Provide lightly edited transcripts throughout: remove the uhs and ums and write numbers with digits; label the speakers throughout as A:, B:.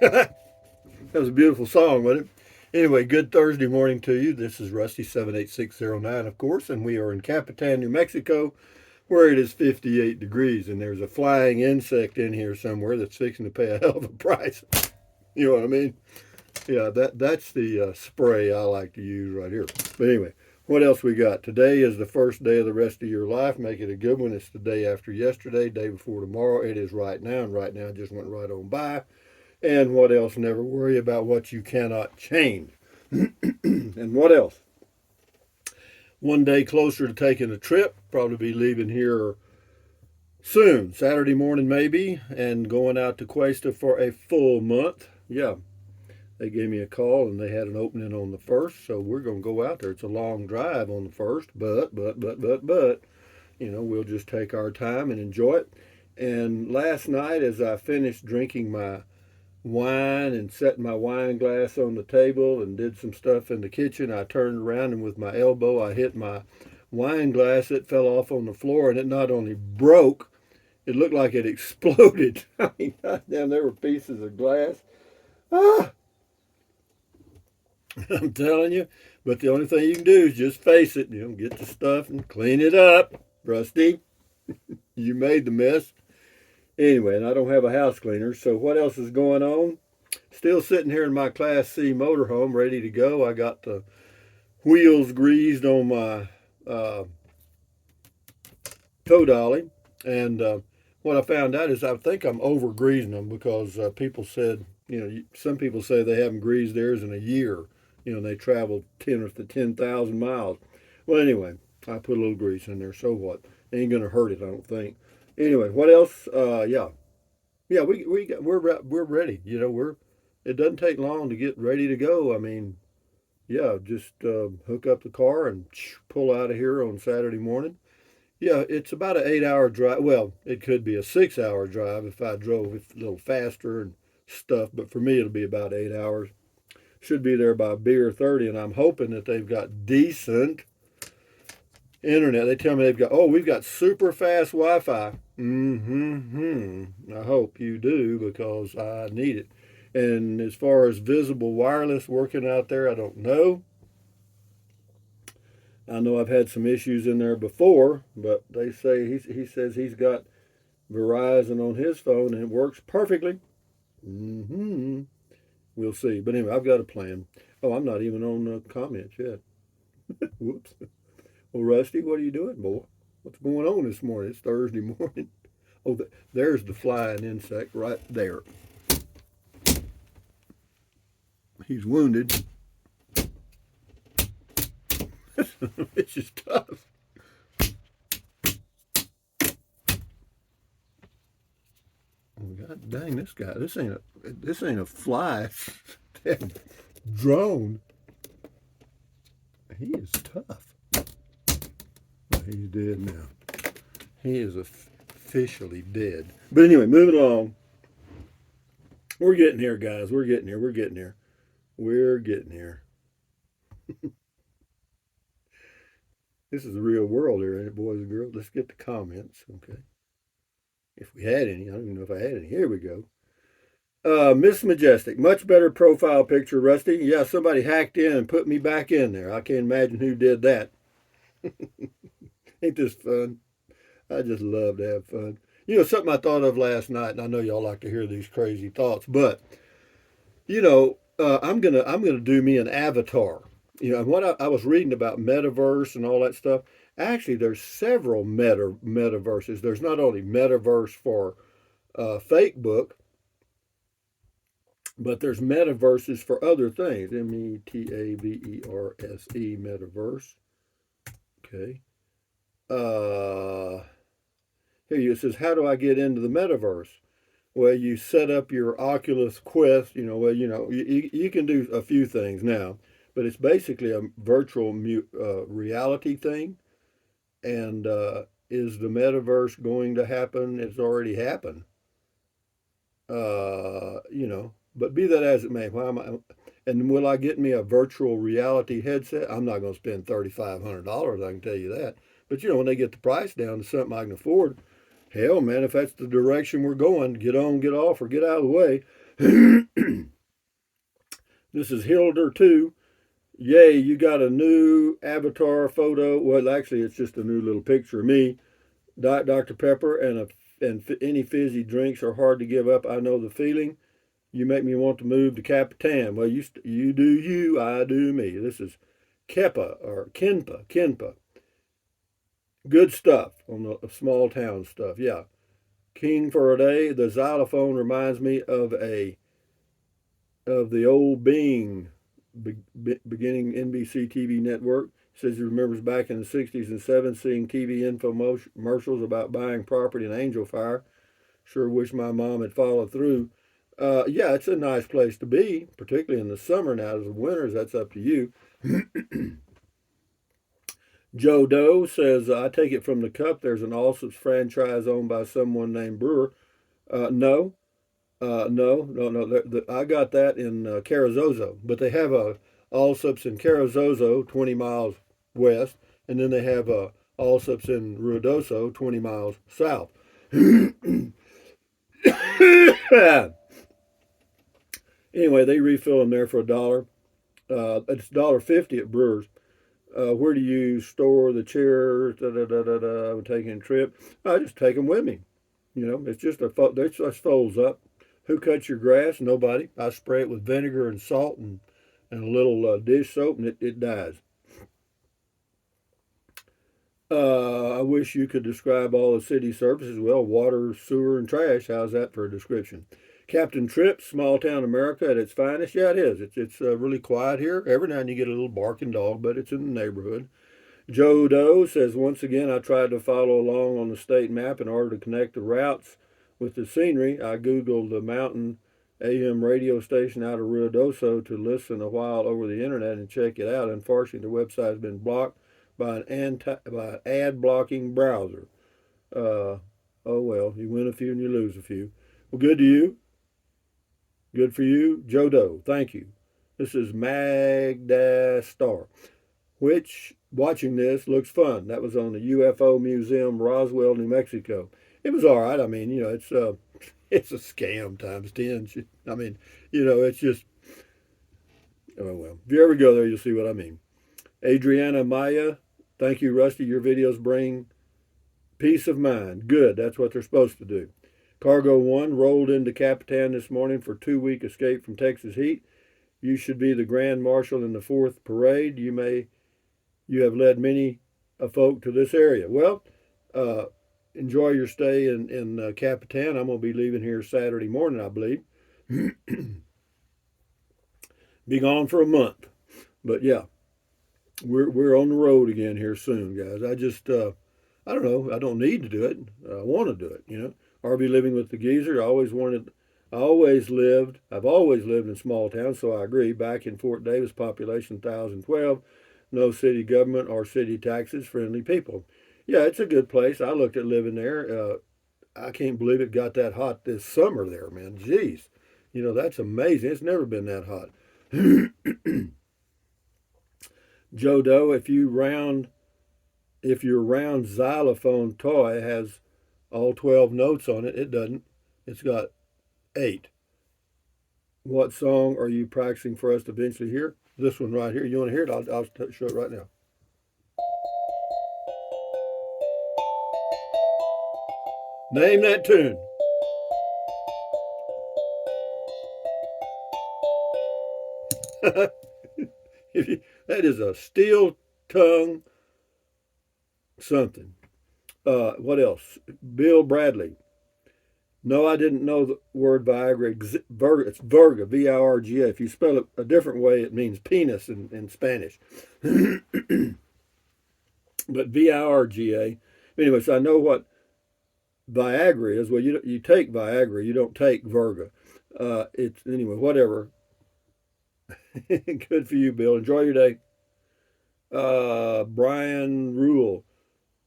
A: That was a beautiful song, wasn't it? Anyway, good Thursday morning to you. This is Rusty 78609, of course, and we are in Capitan, New Mexico, where it is 58 degrees, and there's a flying insect in here somewhere that's fixing to pay a hell of a price. You know what I mean? Yeah, that's the spray I like to use right here. But anyway, what else we got? Today is the first day of the rest of your life. Make it a good one. It's the day after yesterday, day before tomorrow. It is right now, and right now just went right on by. And what else? Never worry about what you cannot change. And what else? One day closer to taking a trip. Probably be leaving here soon, Saturday morning maybe, and going out to Cuesta for a full month. Yeah, they gave me a call and they had an opening on the first, so we're going to go out there. It's a long drive on the first, but, we'll just take our time and enjoy it. And last night, as I finished drinking my wine and setting my wine glass on the table and did some stuff in the kitchen, I turned around and with my elbow I hit my wine glass. It fell off on the floor and it not only broke, it looked like it exploded. I mean, goddamn, there were pieces of glass. Ah, I'm telling you. But the only thing you can do is just face it, get the stuff and clean it up. Rusty, you made the mess. Anyway, and I don't have a house cleaner, so what else is going on? Still sitting here in my Class C motorhome, ready to go. I got the wheels greased on my tow dolly, and what I found out is I think I'm over greasing them because people said, some people say they haven't greased theirs in a year. They traveled 10,000 miles. Well, anyway, I put a little grease in there. So what? Ain't gonna hurt it, I don't think. Anyway, what else? Yeah, we're ready. It doesn't take long to get ready to go. I mean, yeah, just hook up the car and pull out of here on Saturday morning. Yeah, it's about an 8 hour drive. Well, it could be a 6 hour drive if I drove a little faster and stuff, but for me it'll be about 8 hours. Should be there by beer 30, and I'm hoping that they've got decent internet. They tell me we've got super fast Wi-Fi. I hope you do because I need it. And as far as visible wireless working out there, I don't know. I know I've had some issues in there before, but they say he says he's got Verizon on his phone and it works perfectly. Mm-hmm. We'll see. But anyway, I've got a plan. Oh, I'm not even on comments yet. Whoops. Well, Rusty, what are you doing, boy? What's going on this morning? It's Thursday morning. Oh, there's the flying insect right there. He's wounded. It's just tough. Oh, God dang, this guy! This ain't a fly. Drone. He is tough. Well, he's dead now. He is officially dead. But anyway, moving along. We're getting here, guys. We're getting here. We're getting here. We're getting here. This is the real world here, ain't it, boys and girls? Let's get the comments, okay? If we had any. I don't even know if I had any. Here we go. Miss Majestic, much better profile picture, Rusty. Yeah, somebody hacked in and put me back in there. I can't imagine who did that. Ain't this fun? I just love to have fun. Something I thought of last night, and I know y'all like to hear these crazy thoughts, but I'm gonna do me an avatar. And what I was reading about metaverse and all that stuff. Actually, there's several metaverses. There's not only metaverse for Facebook, but there's metaverses for other things. Metaverse, metaverse. Okay. Here it says, how do I get into the metaverse? Well, you set up your Oculus Quest. You can do a few things now, but it's basically a virtual reality thing. And is the metaverse going to happen? It's already happened. But be that as it may, why am I? And will I get me a virtual reality headset? I'm not going to spend $3,500. I can tell you that. But when they get the price down to something I can afford, hell, man, if that's the direction we're going, get on, get off, or get out of the way. This is Hilder 2. Yay, you got a new avatar photo. Well, actually, it's just a new little picture of me. Dr. Pepper and any fizzy drinks are hard to give up. I know the feeling. You make me want to move to Capitan. Well, you do you, I do me. This is Kepa or Kinpa. Good stuff on the small town stuff. Yeah. King for a day. The xylophone reminds me of the old Bing beginning NBC TV network. Says he remembers back in the 60s and 70s seeing TV infomercials about buying property in Angel Fire. Sure wish my mom had followed through. Yeah, it's a nice place to be, particularly in the summer. Now, as the winters, that's up to you. Joe Doe says, I take it from the cup. There's an Allsup's franchise owned by someone named Brewer. No, no. I got that in Carrizozo, but they have a Allsup's in Carrizozo, 20 miles west, and then they have a Allsup's in Ruidoso, 20 miles south. Anyway, they refill them there for $1. It's $1.50 at Brewers. Where do you store the chairs? I'm taking a trip. I just take them with me. You know, it's just it just folds up. Who cuts your grass? Nobody. I spray it with vinegar and salt and a little dish soap, and it dies. I wish you could describe all the city services. Well, water, sewer, and trash. How's that for a description? Captain Trips, small town America at its finest. Yeah, it is. It's really quiet here. Every now and then you get a little barking dog, but it's in the neighborhood. Joe Doe says, once again, I tried to follow along on the state map in order to connect the routes with the scenery. I Googled the mountain AM radio station out of Ruidoso to listen a while over the internet and check it out. Unfortunately, the website has been blocked by an ad blocking browser. Oh well, you win a few and you lose a few. Well, good to you. Good for you, Joe Doe. Thank you. This is Magda Star, which watching this looks fun. That was on the UFO Museum, Roswell, New Mexico. It was all right. I mean, you know, it's a scam times 10. I mean, you know, it's just, oh well. If you ever go there, you'll see what I mean. Adriana Maya, thank you, Rusty. Your videos bring peace of mind. Good. That's what they're supposed to do. Cargo 1 rolled into Capitan this morning for 2-week escape from Texas heat. You should be the Grand Marshal in the 4th parade. You have led many folk to this area. Well, enjoy your stay in Capitan. I'm going to be leaving here Saturday morning, I believe. Be gone for a month. But yeah, we're on the road again here soon, guys. I just I don't know. I don't need to do it. I want to do it. You know, RV living with the geezer. I've always lived in small towns, so I agree. Back in Fort Davis, population 1,012, no city government or city taxes, friendly people. Yeah, it's a good place. I looked at living there. I can't believe it got that hot this summer there, man. Jeez, you know that's amazing. It's never been that hot. Joe Doe, if your round xylophone toy has all 12 notes on it, it doesn't. It's got 8. What song are you practicing for us to eventually hear? This one right here. You want to hear it? I'll show it right now. Name that tune. That is a steel tongue something. What else? Bill Bradley. No, I didn't know the word Viagra. It's Virga, Virga. If you spell it a different way, it means penis in Spanish. But Virga. Anyway, so I know what Viagra is. Well, you take Viagra, you don't take Virga. It's anyway, whatever. Good for you, Bill. Enjoy your day. Brian Rule.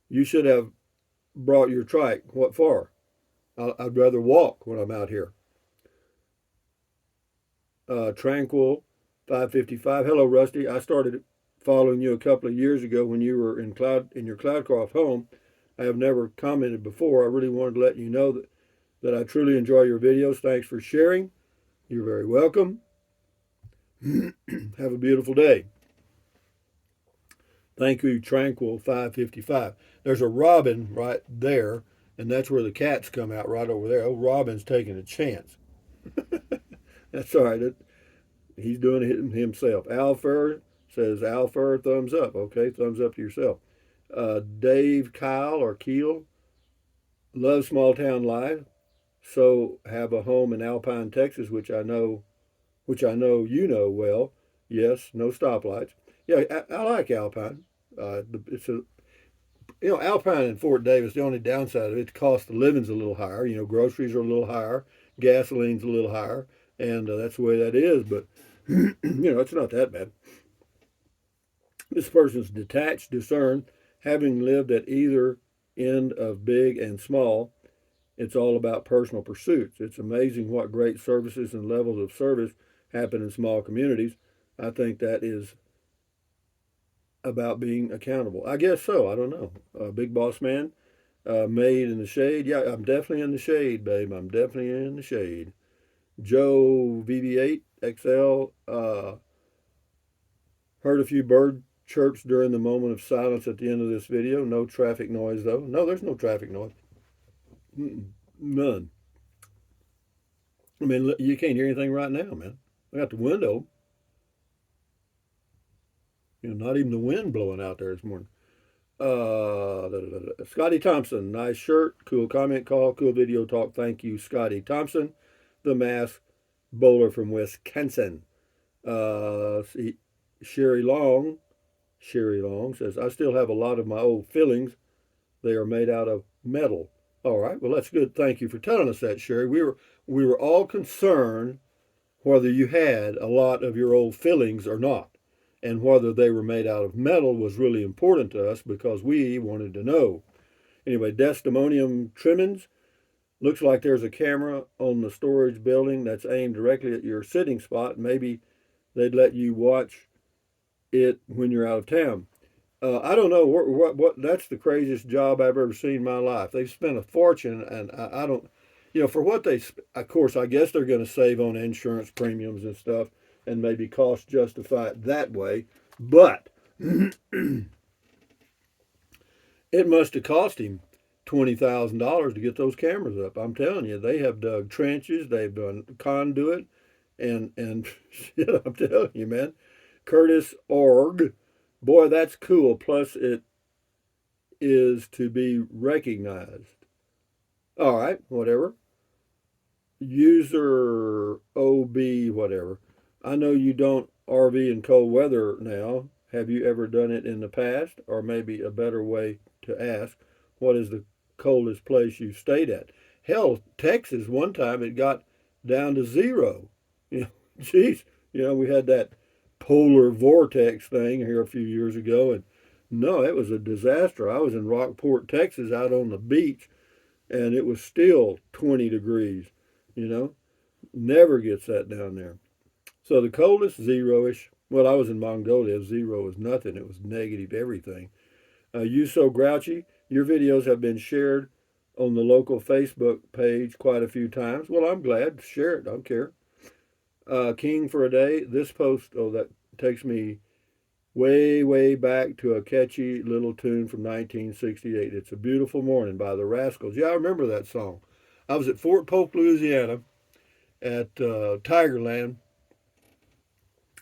A: You should have brought your trike. What for? I'd rather walk when I'm out here. Tranquil 555. Hello, Rusty. I started following you a couple of years ago when you were in your Cloudcroft home. I have never commented before. I really wanted to let you know that I truly enjoy your videos. Thanks for sharing. You're very welcome. Have a beautiful day. Thank you, Tranquil 555. There's a robin right there, and that's where the cats come out right over there. Oh, Robin's taking a chance. That's all right. He's doing it himself. Alfer says, Alfer, thumbs up. Okay, thumbs up to yourself. Dave Kyle or Keel, love small town life. So have a home in Alpine, Texas, which I know you know well. Yes, no stoplights. Yeah, I like Alpine. It's a Alpine and Fort Davis. The only downside of it, the cost of living's a little higher. Groceries are a little higher, gasoline's a little higher, and that's the way that is. But it's not that bad. This person's detached, discerned, having lived at either end of big and small. It's all about personal pursuits. It's amazing what great services and levels of service happen in small communities. I think that is about being accountable. I guess so. I don't know. Big Boss Man, made in the shade. Yeah, I'm definitely in the shade, babe. I'm definitely in the shade. Joe VB8 XL, heard a few bird chirps during the moment of silence at the end of this video. No traffic noise, though. No, there's no traffic noise. None. I mean, you can't hear anything right now, man. I got the window. Not even the wind blowing out there this morning. Scotty Thompson, nice shirt, cool comment call, cool video talk. Thank you, Scotty Thompson, the mass bowler from Wisconsin. Sherry Long says, I still have a lot of my old fillings. They are made out of metal. All right, well, that's good. Thank you for telling us that, Sherry. We were all concerned whether you had a lot of your old fillings or not. And whether they were made out of metal was really important to us because we wanted to know. Anyway, Destimonium Trimmings. Looks like there's a camera on the storage building that's aimed directly at your sitting spot. Maybe they'd let you watch it when you're out of town. I don't know what that's the craziest job I've ever seen in my life. They've spent a fortune, and I don't, for what of course, I guess they're going to save on insurance premiums and stuff, and maybe cost justify it that way. But it must have cost him $20,000 to get those cameras up. I'm telling you, they have dug trenches, they've done conduit, and shit, I'm telling you, man. Curtis Org, boy, that's cool. Plus, it is to be recognized. All right, whatever. User OB, whatever. I know you don't RV in cold weather now. Have you ever done it in the past? Or maybe a better way to ask, what is the coldest place you've stayed at? Hell, Texas, one time it got down to zero. Geez, we had that polar vortex thing here a few years ago, and no, it was a disaster. I was in Rockport, Texas, out on the beach, and it was still 20 degrees. Never gets that down there. So the coldest, zero-ish. Well, I was in Mongolia. Zero was nothing. It was negative everything. You So Grouchy, your videos have been shared on the local Facebook page quite a few times. Well, I'm glad. Share it. I don't care. King for a Day. This post, that takes me way, way back to a catchy little tune from 1968. It's a Beautiful Morning by the Rascals. Yeah, I remember that song. I was at Fort Polk, Louisiana at Tigerland,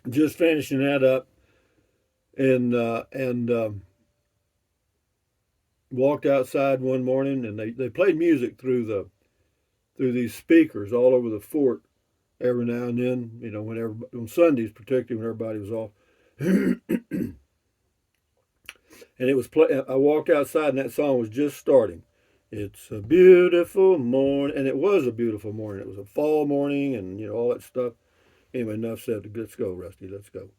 A: just finishing that up, and walked outside one morning, and they played music through these speakers all over the fort every now and then. Whenever on Sundays, particularly when everybody was off. And it was I walked outside, and that song was just starting. It's a beautiful morning, and it was a beautiful morning. It was a fall morning, and all that stuff. Anyway, enough said. Let's go, Rusty. Let's go.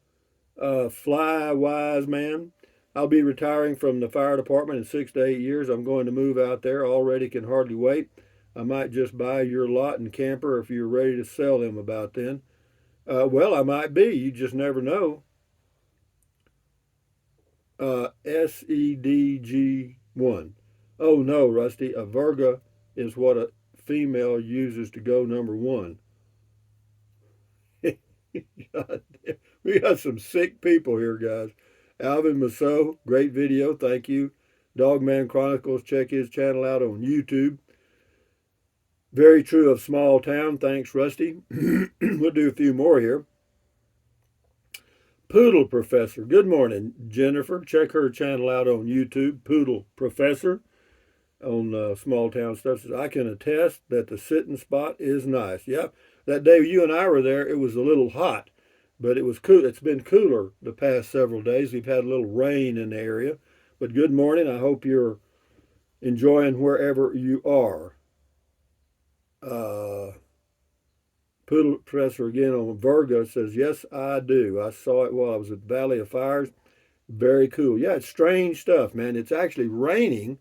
A: Fly Wise Man. I'll be retiring from the fire department in 6 to 8 years. I'm going to move out there. Already can hardly wait. I might just buy your lot and camper if you're ready to sell them about then. Well, I might be. You just never know. SEDG1. Oh no, Rusty. A Virga is what a female uses to go number one. God damn. We got some sick people here, guys. Alvin Masso, great video. Thank you. Dogman Chronicles, check his channel out on YouTube. Very true of small town. Thanks, Rusty. We'll do a few more here. Poodle Professor. Good morning, Jennifer. Check her channel out on YouTube. Poodle Professor on small town stuff. Says, I can attest that the sitting spot is nice. Yeah, that day you and I were there, it was a little hot, but it was cool. It's been cooler the past several days. We've had a little rain in the area. But good morning. I hope you're enjoying wherever you are. Poodle Professor again on Virgo says, yes, I do. I saw it while I was at Valley of Fires. Very cool. Yeah, it's strange stuff, man. It's actually raining,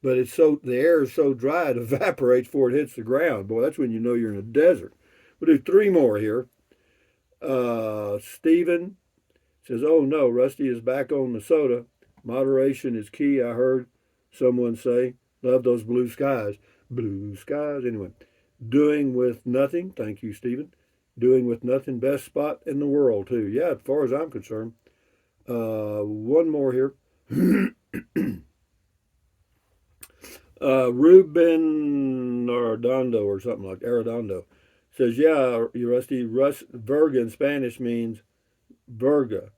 A: but it's so the air is so dry it evaporates before it hits the ground. Boy, that's when you know you're in a desert. We'll do three more here. Stephen says, oh no, Rusty is back on the soda. Moderation is key, I heard someone say. Love those blue skies. Blue skies. Anyway, doing with nothing. Thank you, Stephen. Doing with nothing. Best spot in the world, too. Yeah, as far as I'm concerned. One more here. Ruben Arredondo or something like Arredondo says, yeah, you Rusty, Verga in Spanish means Verga.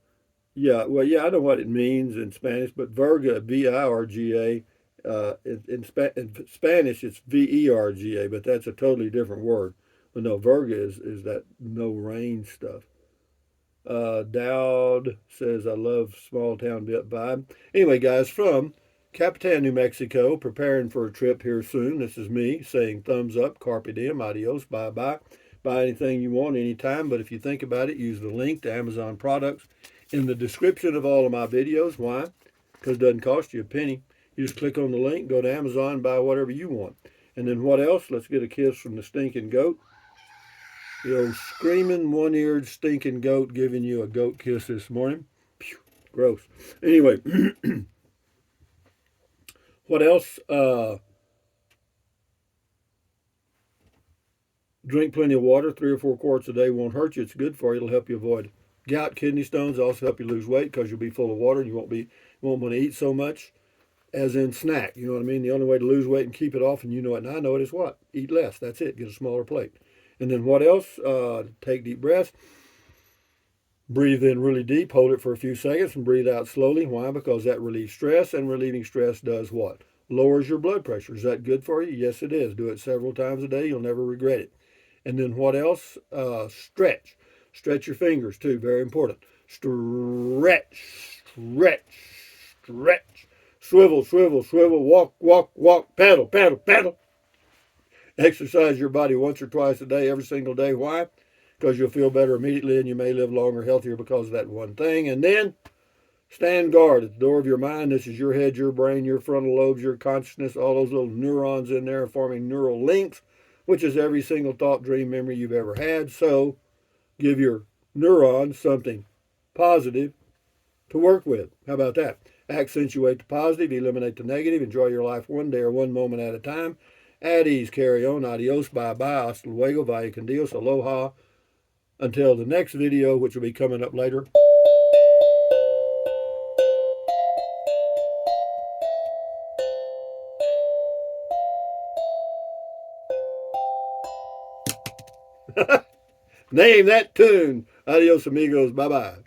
A: Yeah, well, yeah, I know what it means in Spanish, but Verga, V-I-R-G-A, in Spanish it's V-E-R-G-A, but that's a totally different word. But no, Verga is that no rain stuff. Dowd says, I love small town vibe. Anyway, guys, from Capitan, New Mexico, preparing for a trip here soon. This is me saying thumbs up, carpe diem, adios, bye-bye. Buy anything you want anytime, but if you think about it, use the link to Amazon products in the description of all of my videos. Why? Because it doesn't cost you a penny. You just click on the link, go to Amazon, buy whatever you want. And then what else? Let's get a kiss from the stinking goat. The old screaming, one-eared, stinking goat giving you a goat kiss this morning. Pew, gross. Anyway, what else? Drink plenty of water. 3 or 4 quarts a day won't hurt you. It's good for you. It'll help you avoid gout, kidney stones. Also help you lose weight because you'll be full of water and you won't want to eat so much as in snack. You know what I mean? The only way to lose weight and keep it off, and you know it and I know it, is what? Eat less. That's it. Get a smaller plate. And then what else? Take deep breaths. Breathe in really deep. Hold it for a few seconds and breathe out slowly. Why? Because that relieves stress, and relieving stress does what? Lowers your blood pressure. Is that good for you? Yes, it is. Do it several times a day. You'll never regret it. And then what else? Stretch. Stretch your fingers too. Very important. Stretch, stretch, stretch. Swivel, swivel, swivel. Walk, walk, walk. Paddle, paddle, paddle. Exercise your body once or twice a day, every single day. Why? Because you'll feel better immediately and you may live longer, healthier because of that one thing. And then stand guard at the door of your mind. This is your head, your brain, your frontal lobes, your consciousness, all those little neurons in there forming neural links, which is every single thought, dream, memory you've ever had. So give your neurons something positive to work with. How about that? Accentuate the positive, eliminate the negative, enjoy your life one day or one moment at a time. At ease, carry on, adios, bye-bye, hasta luego, vaya con Dios, aloha. Until the next video, which will be coming up later. Name that tune. Adios, amigos. Bye-bye.